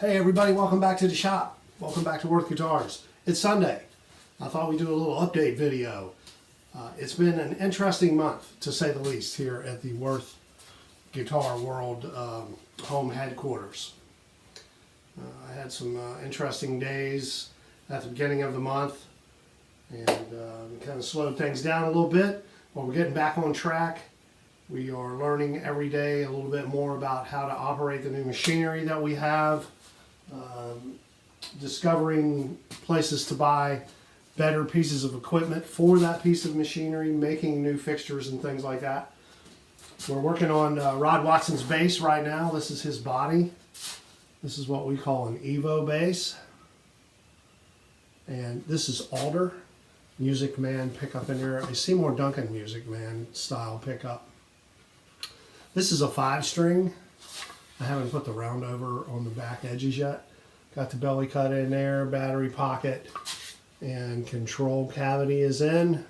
Hey everybody, welcome back to the shop. Welcome back to Worth Guitars. It's Sunday. I thought we'd do a little update video. It's been an interesting month, to say the least, here at the Worth Guitar World home headquarters. I had some interesting days at the beginning of the month and kind of slowed things down a little bit, but we're getting back on track. We are learning every day a little bit more about how to operate the new machinery that we have. Discovering places to buy better pieces of equipment for that piece of machinery, making new fixtures and things like that. We're working on Rod Watson's bass right now. This is his body. This is what we call an Evo bass. And this is Alder Music Man pickup in there, a Seymour Duncan Music Man style pickup. This is a 5-string. I haven't put the round over on the back edges yet. Got the belly cut in there, battery pocket, and control cavity is in.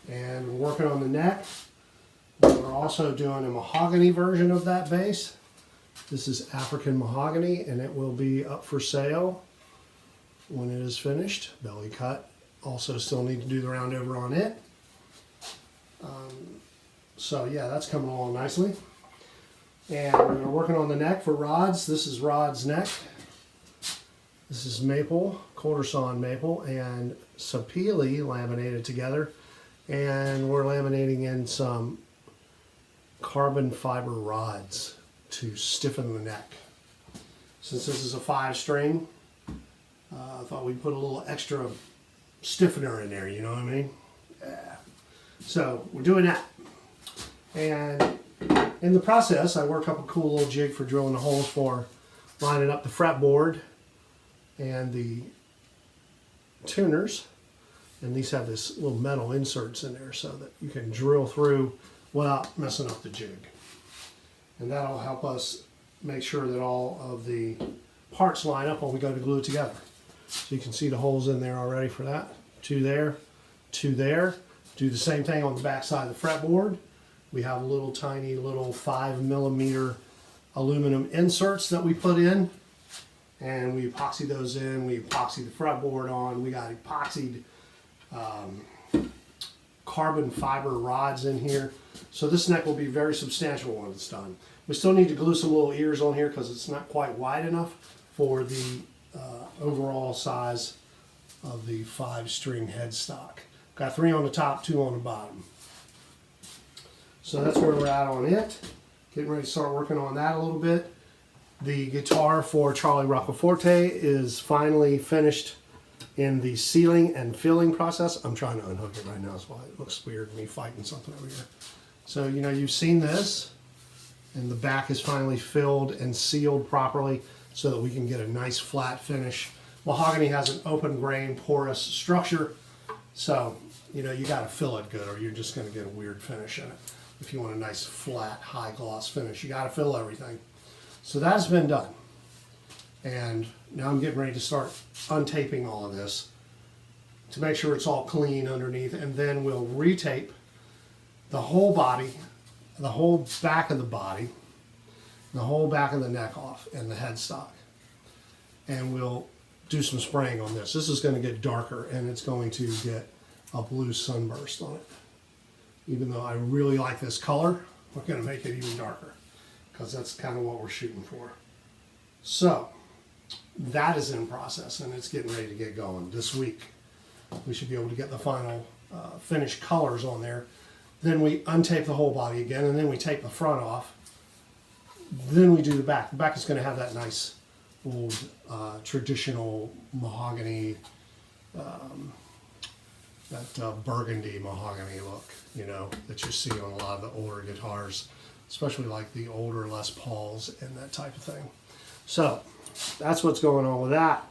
And we're working on the neck. We're also doing a mahogany version of that bass. This is African mahogany, and it will be up for sale when it is finished. Belly cut. Also still need to do the round over on it. So yeah, that's coming along nicely. And we're working on the neck for Rod's. This is Rod's neck. This is maple, quarter sawn maple, and sapele laminated together. And we're laminating in some carbon fiber rods to stiffen the neck. Since this is a 5-string, I thought we'd put a little extra stiffener in there, you know what I mean? Yeah. So we're doing that. And in the process, I worked up a cool little jig for drilling the holes for lining up the fretboard and the tuners. And these have this little metal inserts in there so that you can drill through without messing up the jig. And that'll help us make sure that all of the parts line up when we go to glue it together. So you can see the holes in there already for that. 2 there, 2 there. Do the same thing on the back side of the fretboard. We have little tiny little 5mm aluminum inserts that we put in, and we epoxy those in. We epoxy the fretboard on. We got epoxied carbon fiber rods in here. So this neck will be very substantial when it's done. We still need to glue some little ears on here because it's not quite wide enough for the overall size of the 5-string headstock. Got 3 on the top, 2 on the bottom. So that's where we're at on it. Getting ready to start working on that a little bit. The guitar for Charlie Roccaforte is finally finished in the sealing and filling process. I'm trying to unhook it right now, that's why it looks weird, me fighting something over here. So, you know, you've seen this, and the back is finally filled and sealed properly so that we can get a nice flat finish. Mahogany has an open grain, porous structure, so, you know, you got to fill it good or you're just going to get a weird finish in it. If you want a nice flat high gloss finish, you got to fill everything. So that's been done, and now I'm getting ready to start untaping all of this to make sure it's all clean underneath, and then we'll retape the whole body, the whole back of the body, the whole back of the neck off, and the headstock, and we'll do some spraying on this. This is going to get darker, and it's going to get a blue sunburst on it. Even though I really like this color, we're going to make it even darker because that's kind of what we're shooting for. So that is in process, and it's getting ready to get going this week. We should be able to get the final finished colors on there. Then we untape the whole body again, and then we tape the front off. Then we do the back. The back is going to have that nice old traditional mahogany, that burgundy mahogany look, you know, that you see on a lot of the older guitars, especially like the older Les Pauls and that type of thing. So that's what's going on with that.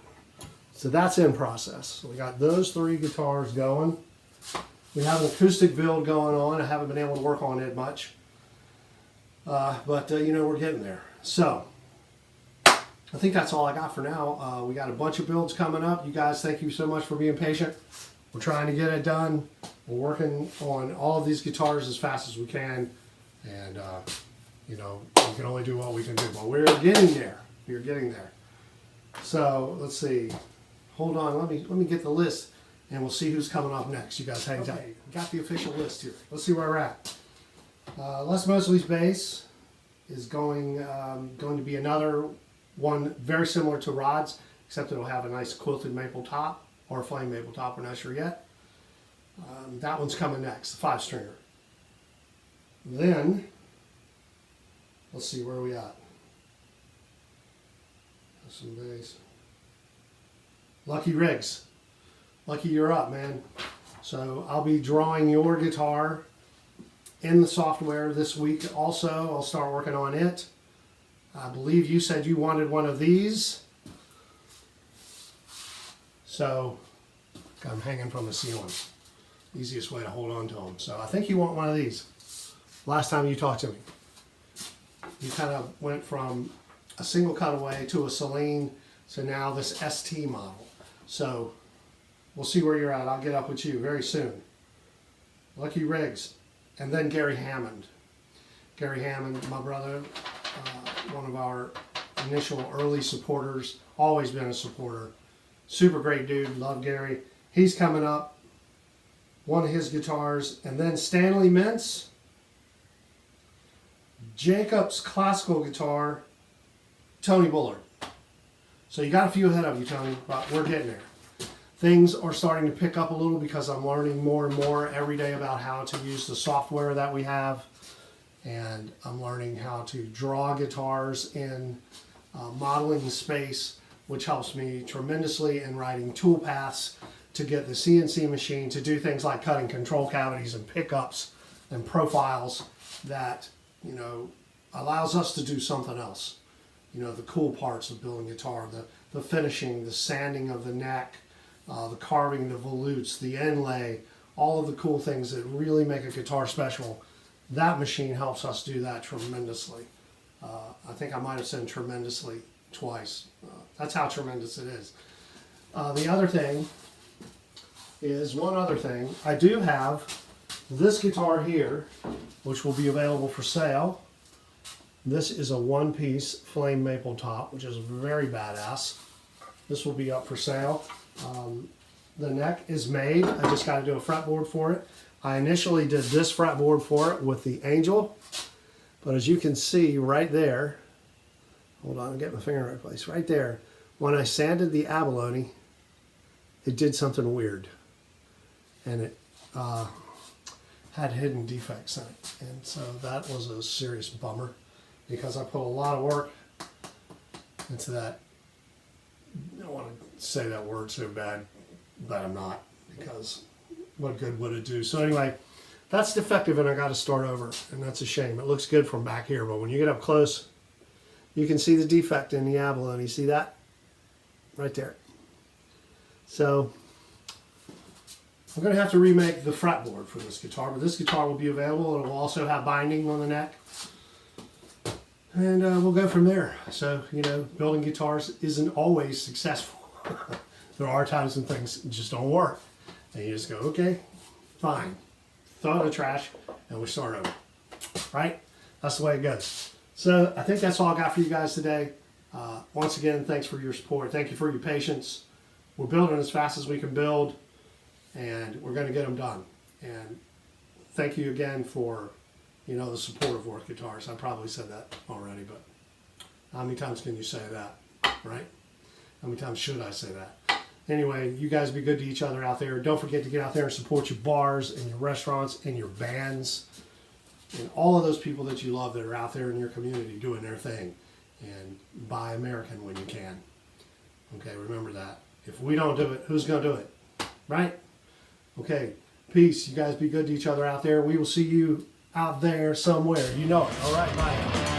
So that's in process. So we got those 3 guitars going. We have an acoustic build going on. I haven't been able to work on it much, but you know, we're getting there. So I think that's all I got for now. We got a bunch of builds coming up. You guys, thank you so much for being patient. We're trying to get it done. We're working on all of these guitars as fast as we can, and you know, we can only do what we can do, but we're getting there. We're getting there. So let's see. Hold on, let me get the list and we'll see who's coming up next. You guys hang tight. Okay, got the official list here. Let's see where we're at. Les Mosley's bass is going to be another one very similar to Rod's, except it'll have a nice quilted maple top or a flame maple top. We're not sure yet. That one's coming next, the 5-stringer. Then, let's see, where are we at? Some bass. Lucky Riggs. Lucky, you're up, man. So I'll be drawing your guitar in the software this week. Also, I'll start working on it. I believe you said you wanted one of these. So, got them hanging from the ceiling. Easiest way to hold on to them. So I think you want one of these. Last time you talked to me, you kind of went from a single cutaway to a Celine to now this ST model. So we'll see where you're at. I'll get up with you very soon. Lucky Riggs. And then Gary Hammond. Gary Hammond, my brother, one of our initial early supporters, always been a supporter. Super great dude, love Gary. He's coming up, one of his guitars, and then Stanley Mintz, Jacob's classical guitar, Tony Bullard. So you got a few ahead of you, Tony, but we're getting there. Things are starting to pick up a little because I'm learning more and more every day about how to use the software that we have. And I'm learning how to draw guitars in modeling space, which helps me tremendously in writing tool paths to get the CNC machine to do things like cutting control cavities and pickups and profiles that, you know, allows us to do something else. You know, the cool parts of building guitar, the finishing, the sanding of the neck, the carving, the volutes, the inlay, all of the cool things that really make a guitar special. That machine helps us do that tremendously. I think I might have said tremendously twice. That's how tremendous it is. The other thing is, one other thing, I do have this guitar here, which will be available for sale. This is a one-piece flame maple top, which is very badass. This will be up for sale. The neck is made. I just got to do a fretboard for it. I initially did this fretboard for it with the Angel, but as you can see right there, hold on, I'll get my finger in the right place. Right there, when I sanded the abalone, it did something weird, and it had hidden defects in it, and so that was a serious bummer because I put a lot of work into that. I don't want to say that word so bad, but I'm not, because what good would it do? So anyway, that's defective and I got to start over, and that's a shame. It looks good from back here, but when you get up close, you can see the defect in the abalone. You see that? Right there. So I'm going to have to remake the fretboard for this guitar, but this guitar will be available. It will also have binding on the neck. And we'll go from there. So, you know, building guitars isn't always successful. There are times when things just don't work. And you just go, okay, fine. Throw it in the trash and we start over. Right? That's the way it goes. So I think that's all I got for you guys today. Once again, thanks for your support. Thank you for your patience. We're building as fast as we can build, and we're going to get them done. And thank you again for, you know, the support of Worth Guitars. I probably said that already, but how many times can you say that, right? How many times should I say that? Anyway, you guys be good to each other out there. Don't forget to get out there and support your bars and your restaurants and your bands and all of those people that you love that are out there in your community doing their thing. And buy American when you can. Okay, remember that. If we don't do it, who's going to do it? Right? Okay, peace. You guys be good to each other out there. We will see you out there somewhere. You know it. All right, bye.